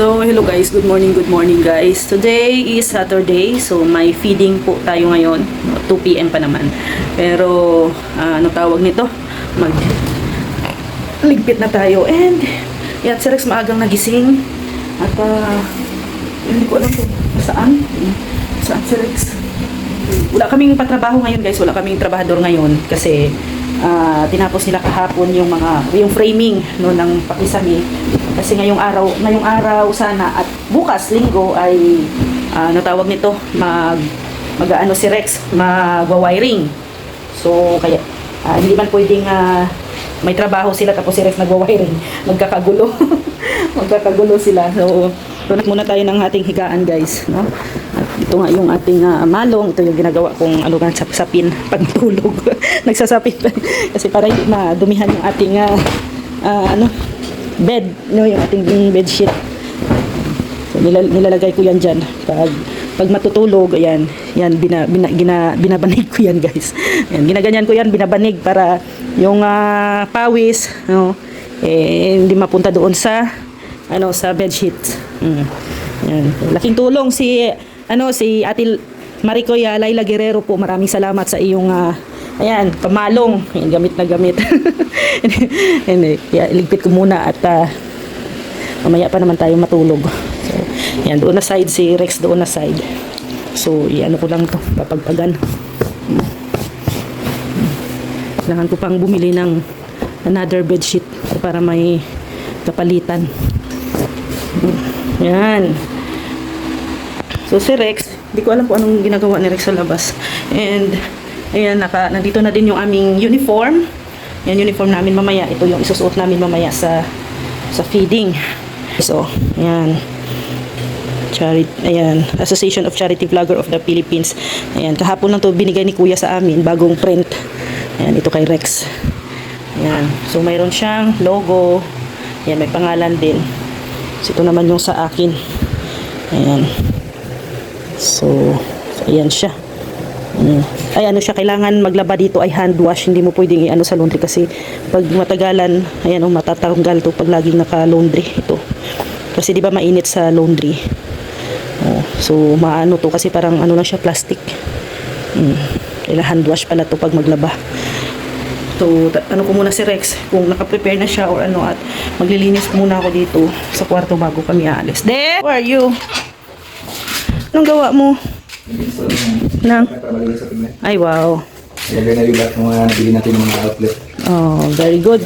So, hello guys. Good morning guys. Today is Saturday. So, may feeding po tayo ngayon. 2 PM pa naman. Pero, ano tawag nito? Ligpit na tayo. And, yan, si Rex maagang nagising. At, hindi ko alam kung saan. Saan si Rex? Wala kaming patrabaho ngayon guys. Wala kaming trabahador ngayon. Kasi, tinapos nila kahapon yung framing no, ng pakisami. Kasi ngayong araw sana at bukas linggo ay natawag nito mag-ano si Rex magwa-wiring. So kaya hindi man pwedeng may trabaho sila tapos si Rex nagwa-wiring. Magkakagulo. Magkakagulo sila. So tunat muna tayo ng ating higaan guys, no? At ito nga yung ating malong, ito yung ginagawa kong ano nga sapin pag tulog. Nagsasapin kasi para hindi madumihan yung ating bed, no, yung ating bed sheet. So, nilalagay ko yan dyan pag matutulog. Ayan, binabanig ko yan guys. Ayan, ginaganyan ko yan, binabanig para yung pawis, no, hindi mapunta doon sa sa bed sheet. Yan. Laking tulong si Ate Maricoy Laila Guerrero po. Maraming salamat sa iyong ayan, pamalong. Ayan, gamit na gamit. Iligpit ko muna at mamaya pa naman tayo matulog. So, ayan, doon na side si Rex, doon na side. So, ano ko lang to, papagpagan. Kailangan ko pang bumili ng another bedsheet para may kapalitan. Yan. So, si Rex, hindi ko alam kung anong ginagawa ni Rex sa labas. And, ayan, nandito na din yung aming uniform. Yan, uniform namin mamaya. Ito yung isusuot namin mamaya sa feeding. So, ayan. Ayan, Association of Charity Vlogger of the Philippines. Ayan, kahapon lang to binigay ni Kuya sa amin, bagong print. Ayan, ito kay Rex. Ayan, so mayroon siyang logo. Ayan, may pangalan din. So, ito naman yung sa akin. Ayan. So ayan siya. Ay siya, kailangan maglaba dito ay hand wash, hindi mo pwedeng sa laundry kasi pag matagalan, ayan matatanggal to pag laging naka-laundry ito. Kasi di ba mainit sa laundry. So maano to kasi parang lang siya, plastic. Kailangan hand wash pala to pag maglaba. So ko muna si Rex kung naka-prepare na siya or at maglilinis muna ako dito sa kwarto bago kami aalis. Where are you? Anong gawa mo? Ay, wow. Ilagay na yung lahat ng mga nabili natin ng mga outlet. Oh, very good.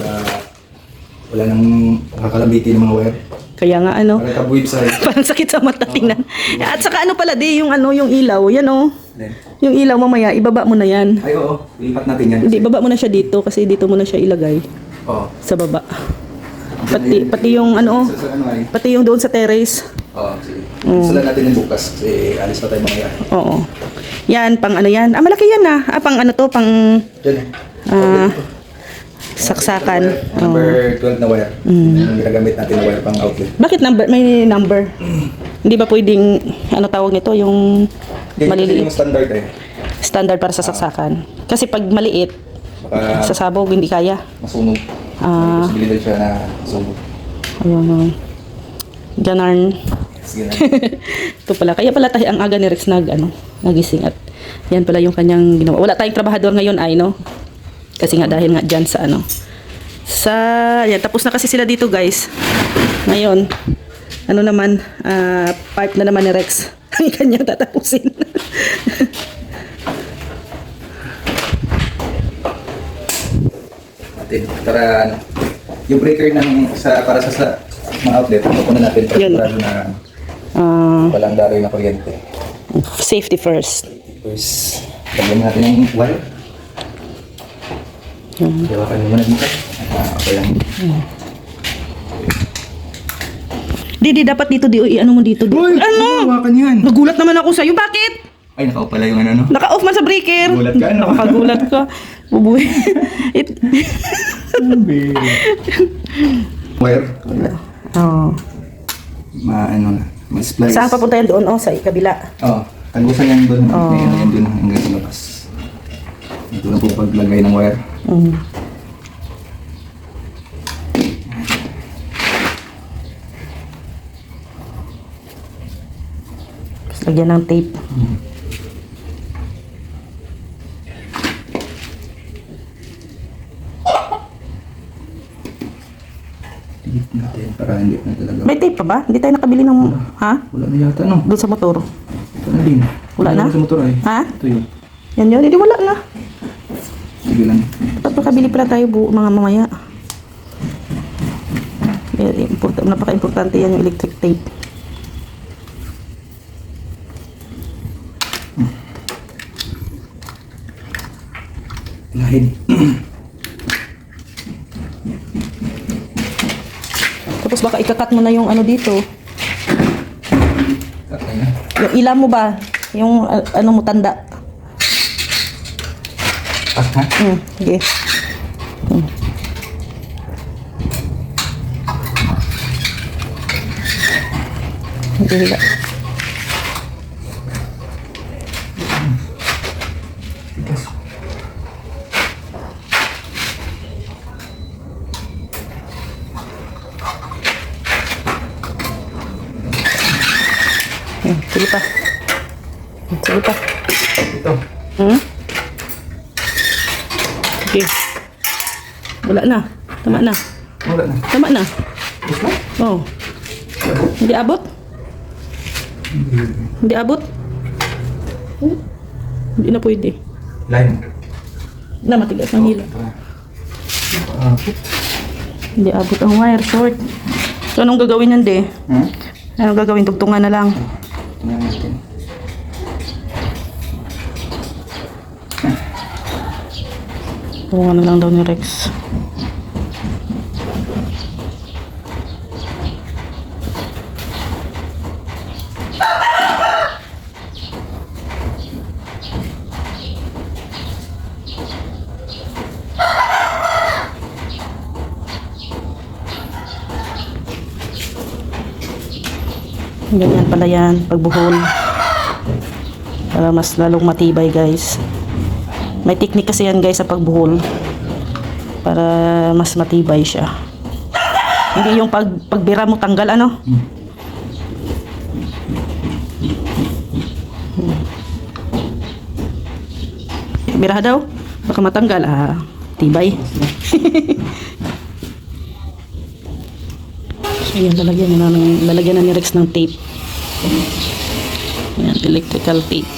Wala nang kakalabitin ng mga wire. Kaya nga Parang tabuib sa parang sakit sa mata tingnan. At saka pala yung yung ilaw. Yan yung ilaw mamaya, ibaba mo na yan. Ay, oo. Ilipat natin yan. Hindi, ibaba mo na siya dito kasi dito mo na siya ilagay. Oo. Sa baba. Pati yung pati yung doon sa terrace. Oo, sige. Sala natin yung bukas kasi alis pa tayo mamaya. Oo. Yan, pang yan. Malaki yan pang to, pang Diyan saksakan. Number 12 na wire. Yung ginagamit natin na wire pang outlet. Bakit number? May number. Hindi ba pwedeng, tawag nito, yung maliliit? Yung standard Standard para sa saksakan. Kasi pag maliit, baka sasabog, hindi kaya. masunog. May posibilidad siya na masunog. Ayun. Ganarn. Sige na. Ito pala. Kaya pala tayo ang aga ni Rex nagising at yan pala yung kanyang ginawa. Wala tayong trabahador ngayon kasi nga dahil nga dyan sa yan, tapos na kasi sila dito guys. Ngayon, naman, part na naman ni Rex. Ang kanyang tatapusin. Para yung breaker para sa mga outlet, pupunan natin para sigurado na walang daroy na kuryente. Safety first. Tapos, lagyan natin yung wire. Hawakan mo muna dito. Okay lang. Di dapat dito, mo dito. Uy! Hawakan yan! Nagulat naman ako sa'yo. Bakit? Ay, naka-off pala yung Naka-off man sa breaker. Gulat ka, Nakakagulat ka. Bubuhay. Wire. Oo. Ma-splice. Saan papunta yan doon? Sa kabila. Oo. Tagusan yan doon. Yan doon hanggang sa labas. Ito na po paglagay ng wire. Lagyan ng tape. Tigit natin para hindi na talaga. May tape pa ba? Hindi tayo nakabili ng... Ha? Wala na yata, no? Doon sa motor. Ito na din. Wala na? Sa motor ay. Ha? Ito yun. Yan yun. Hindi wala na. Sige lang. Dapat makabili pala tayo mga mamaya. Napaka-importante yan yung electric tape. Lahid. Tapos baka ikakat mo na yung ano dito. Tatay na. Yung ila mo ba? Yung ano mo tanda. Ah, ha? Sige. Hindi hila. Tigas. Sige pa. Sige pa. Ito. Okay. Wala na. Tama na. Wala na. Tama na. Gusto mo? Oh. Hindi abot? Hindi abot? Hindi na pwede. Line. Na, matigas ng hila. Ah. Hindi abot ang wire, short. So, anong gagawin yan, de? Anong gagawin? Tugtungan na lang. Tingnan natin. Tugtungan na lang daw ni Rex. Ganyan pala yan, pagbuhol. Para mas lalong matibay, guys. May technique kasi yan, guys, sa pagbuhol. Para mas matibay siya. Hindi yung pagbira mo tanggal, ano? Bira daw. Baka matanggal, tibay. Ayan, lalagyan na ni Rex ng tape. Ayan, electrical tape.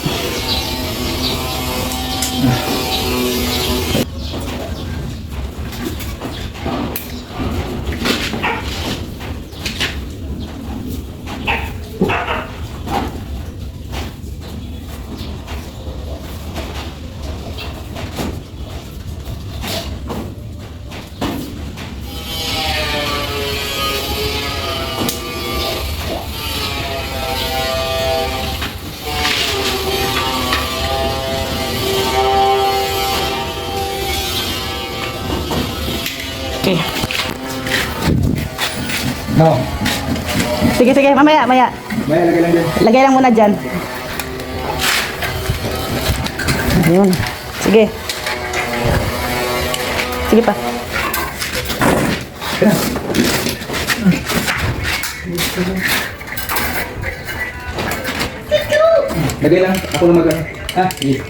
Okay. No. Sige, mamaya. Maya, lagay lang dyan. Lagay lang muna dyan. Ayun. Sige. Sige pa. Kaya. Lagay lang. Ako na mag-ano. Sige.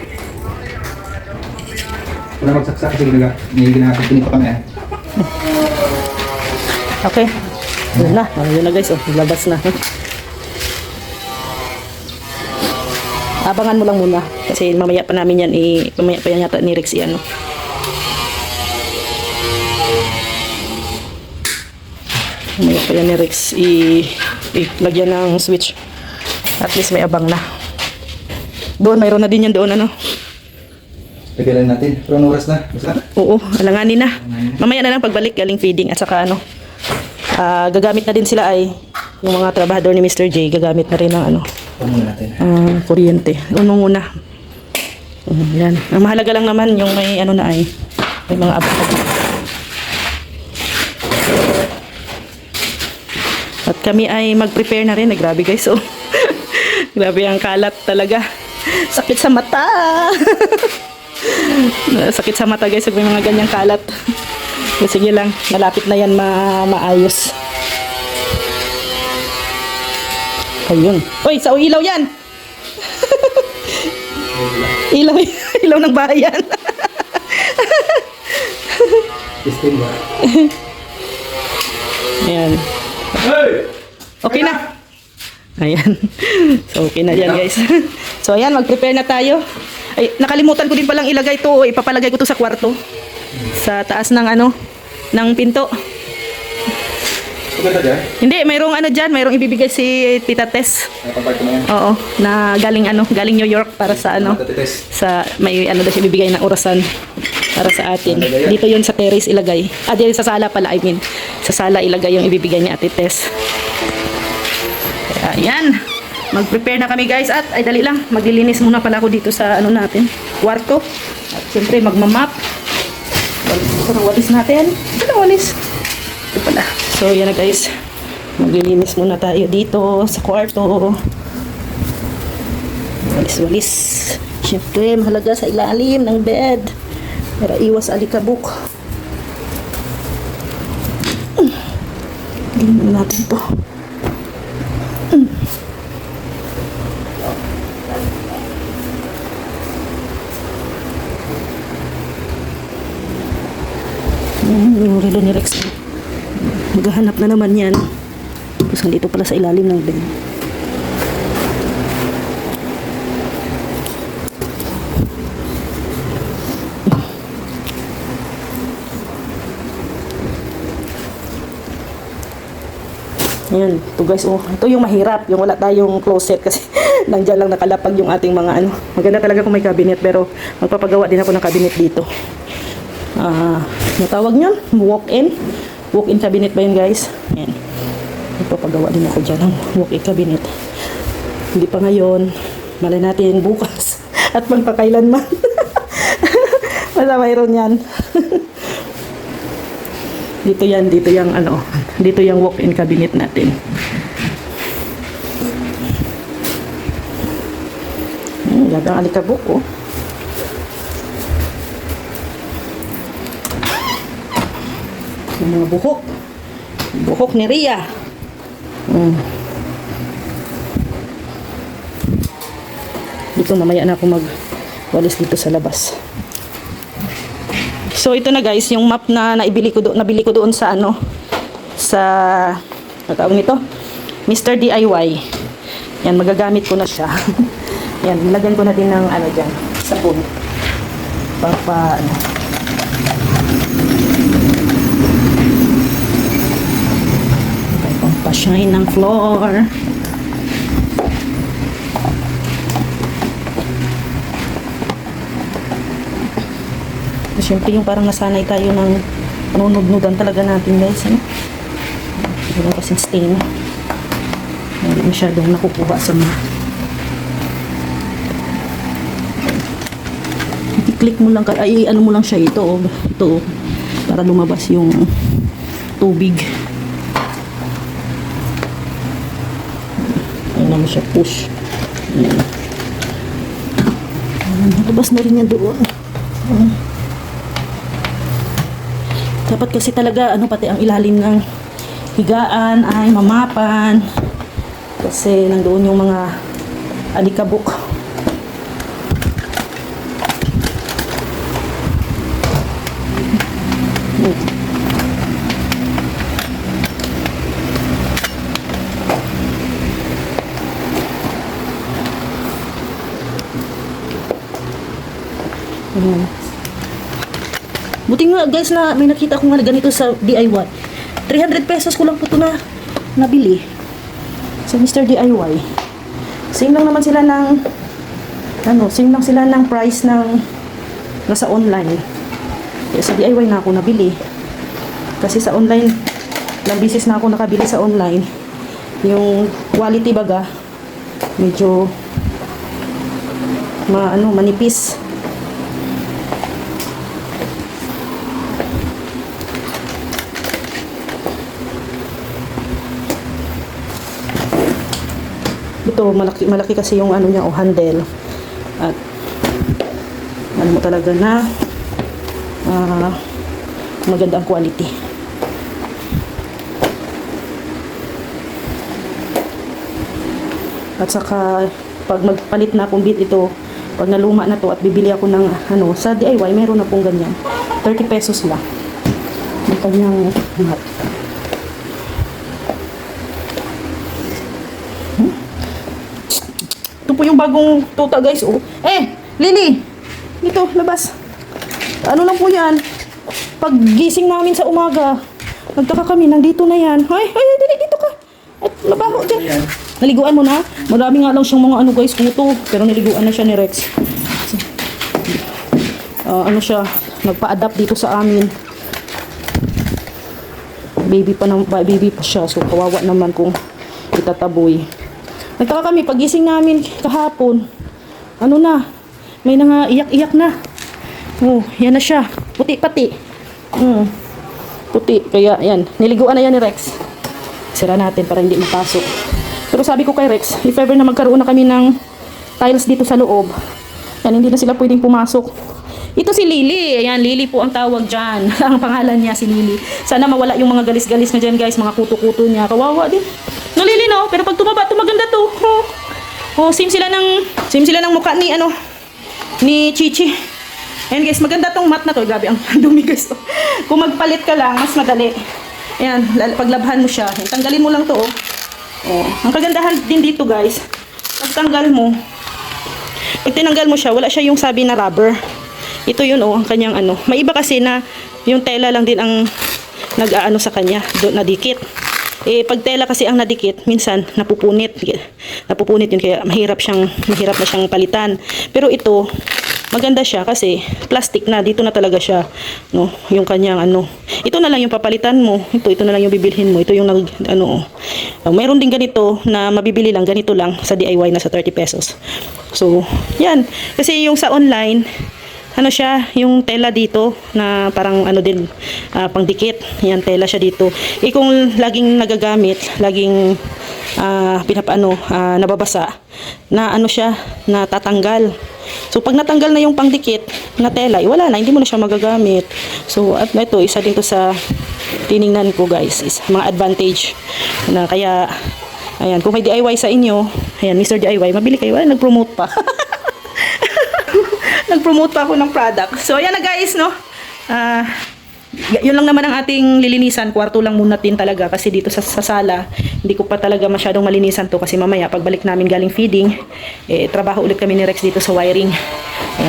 Ako na magsaksak kasi ginagawa pa kami. Okay. Yun na. Yun na, guys. Labas na. Abangan mo lang muna. Kasi mamaya pa namin yan. Mamaya pa yan yata ni Rex ano. Mamaya pa yan ni Rex lagyan ng switch. At least may abang na. Doon, mayroon na din yan doon, ano. Lagay lang natin. Pero anong oras na? Basta? Oo, alanganin na. Mamaya na lang pagbalik galing feeding at saka ano. Gagamit na din sila ay yung mga trabahador ni Mr. J, gagamit na rin ng ano. Ano natin? Kuryente. Uno muna. Yan. Ang mahalaga lang naman yung may ano na ay may mga abang. At kami ay mag-prepare na rin. Grabe guys, oh. Grabe ang kalat talaga. Sakit sa mata. Sakit sa mata guys, may mga ganyang kalat. Sige lang, malapit na yan maayos. Ayun. Uy, sa ilaw yan! Ilaw, ilaw ng bayan. System ba? Ayan. Okay na. Ayan. So, okay na yan, guys. So, ayan, mag-prepare na tayo. Ay, nakalimutan ko din palang ilagay to. Ipapalagay ko to sa kwarto. Sa taas ng ano, ng pinto. Maganda dyan? Hindi, mayroong ano dyan. Mayroong ibibigay si Tita Tess. Napapart mo yan? Oo, na galing New York para sa ano. Matatites. Sa, may ano daw siya ibibigay na orasan para sa atin. Dito yun sa terrace ilagay. Dito sa sala pala, I mean. Sa sala ilagay yung ibibigay ni Ate Tess. Kaya, ayan. Mag-prepare na kami, guys. At, ay, dali lang. Maglilinis muna pala ako dito sa, ano natin, kwarto. At, siyempre, magmamap. Ito ang walis natin. Ito ang walis. Ito pala. So, yan na, guys. Maglilinis muna tayo dito sa kwarto. Walis-walis. Siyempre, mahalaga sa ilalim ng bed. Para iwas alikabok. Gawin natin ito. Yung relo ni Rex. Maghahanap na naman yan. Tapos nandito pala sa ilalim ng bed. Ayan, ito guys, oh, ito yung mahirap, yung wala tayong closet kasi nandyan lang nakalapag yung ating mga ano. Maganda talaga kung may cabinet pero magpapagawa din ako ng cabinet dito. Natawag nyo? Walk-in? Walk-in cabinet ba yun, guys? Ayan. Magpapagawa din ako dyan ng walk-in cabinet. Hindi pa ngayon. Malay natin bukas. At magpakailanman. Basta mayroon yan. Dito yung ano, dito yung walk-in cabinet natin. Lagang alikabok, oh. Yung mga buhok. Buhok ni Ria. Dito mamaya na ako magwalis dito sa labas. So ito na, guys, yung map na nabili ko doon sa ano, sa tawag nito, Mr. DIY. Yan, magagamit ko na siya. Yan, nilagyan ko na din ng ano diyan, sabon. Papa ano. Pa-shine ng floor. Siyempre yung parang nasanay tayo ng nunod-nudan talaga natin, guys. Ano? Yung kasing stain. Hindi masyadong nakukuha sa mga. I-click mo lang, ay ano mo lang siya ito, oh. Ito, oh, para lumabas yung tubig. Ayun naman siya, push. Ayan. Labas na rin yan doon. Dapat kasi talaga, ano, pati ang ilalim ng higaan ay mamapan. Kasi nandoon yung mga alikabok. Buti nga, guys, na may nakita ko nga ganito sa DIY. 300 pesos ko lang po ito na nabili sa Mr. DIY. Same lang naman sila ng same lang sila ng price ng nasa online. Kaya sa DIY na ako nabili. Kasi sa online, ilang beses na ako nakabili sa online. Yung quality baga, medyo manipis. Ito, malaki kasi yung ano niya, o handle. At ano mo talaga na maganda ang quality. At saka pag magpalit na akong bit ito, pag naluma na to at bibili ako ng ano, sa DIY, meron na pong ganyan. 30 pesos lang. Ang kanyang mat. Ito po yung bagong tuta guys. Oh. Lily! Dito, labas. Ano lang po yan? Pag gising namin sa umaga, nagtaka kami, nandito na yan. Ay, dali, dito ka. At mabaho dyan. Naliguan mo na? Marami nga lang siyang mga ano guys, kuto. Pero naliguan na siya ni Rex. Ano siya, nagpa-adapt dito sa amin. Baby pa siya. So, kawawa naman kung itataboy. Nagtaka kami, pagising namin kahapon, ano na, may iyak-iyak na. Oh, yan na siya. Puti pati. Puti. Kaya, yan. Niliguan na yan ni Rex. Sira natin para hindi mapasok. Pero sabi ko kay Rex, if ever na magkaroon na kami ng tiles dito sa loob, yan, hindi na sila pwedeng pumasok. Ito si Lily. Ayan, Lily po ang tawag dyan. Ang pangalan niya si Lily. Sana mawala yung mga galis-galis na dyan guys, mga kuto-kuto niya. Kawawa din. No, Lily, no? Pero pag tumaba, maganda to. Same sila ng mukha ni, ni Chichi. Ayan guys, maganda tong mat na to. Grabe, ang dumi guys. Kung magpalit ka lang, mas madali. Ayan, paglabhan mo siya. Tanggalin mo lang to, ang kagandahan din dito guys, pag tinanggal mo siya, wala siya yung sabi na rubber. Ito yun, ang kanyang May iba kasi na yung tela lang din ang nag-aano sa kanya, nadikit. Pag tela kasi ang nadikit, minsan napupunit yun, kaya mahirap na siyang palitan. Pero ito, maganda siya kasi plastic na, dito na talaga siya, no, yung kanyang ito na lang yung papalitan mo, ito na lang yung bibilhin mo, ito yung mayroon din ganito na mabibili lang, ganito lang sa DIY na sa 30 pesos. So, yan, kasi yung sa online, siya, yung tela dito na parang din, pangdikit. Yan, tela siya dito. Kung laging nagagamit, laging nababasa, na siya, natatanggal. So, pag natanggal na yung pangdikit na tela, wala na, hindi mo na siya magagamit. So, at ito, isa din to sa tiningnan ko guys, is mga advantage. Kaya, ayan, kung may DIY sa inyo, ayan, Mr. DIY, mabili kayo. Nag-promote pa. Nag-promote pa ako ng product. So, ayan na guys, no? Yun lang naman ang ating lilinisan. Kwarto lang muna din talaga kasi dito sa sala, hindi ko pa talaga masyadong malinisan to kasi mamaya, pagbalik namin galing feeding, trabaho ulit kami ni Rex dito sa wiring.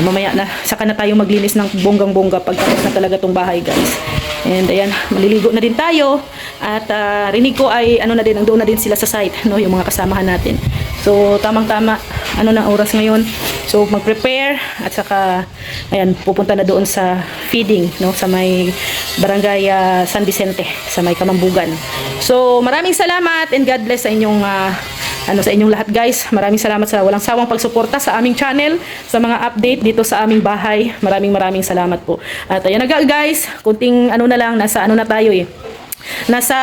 Mamaya na, saka na tayo maglinis ng bonggang-bongga pagtapos na talaga tong bahay guys. And ayan, maliligo na din tayo. At rinig ko ay nandoon na din sila sa site, no, yung mga kasamahan natin. So, tamang-tama, na oras ngayon. So, mag-prepare at saka, ayan, pupunta na doon sa feeding, no, sa may barangay San Vicente, sa may Kamambugan. So, maraming salamat and God bless sa inyong, sa inyong lahat guys. Maraming salamat sa walang sawang pagsuporta sa aming channel, sa mga update dito sa aming bahay. Maraming salamat po. At ayan na guys, kunting na lang, nasa na tayo nasa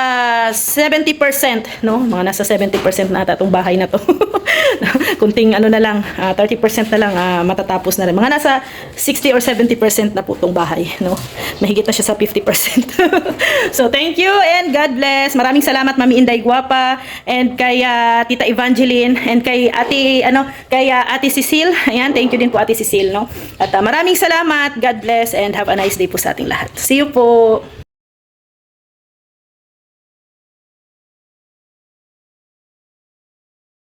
70%, no? Mga nasa 70% na ata itong bahay na to. Kunting na lang, 30% na lang matatapos na rin. Mga nasa 60 or 70% na po itong bahay, no? Mahigit na siya sa 50%. So, thank you and God bless. Maraming salamat Mami Inday Guapa and kay Tita Evangeline and kay Ate Cecile. Ayan, thank you din po Ate Cecile, no? At maraming salamat. God bless and have a nice day po sa ating lahat. See you po.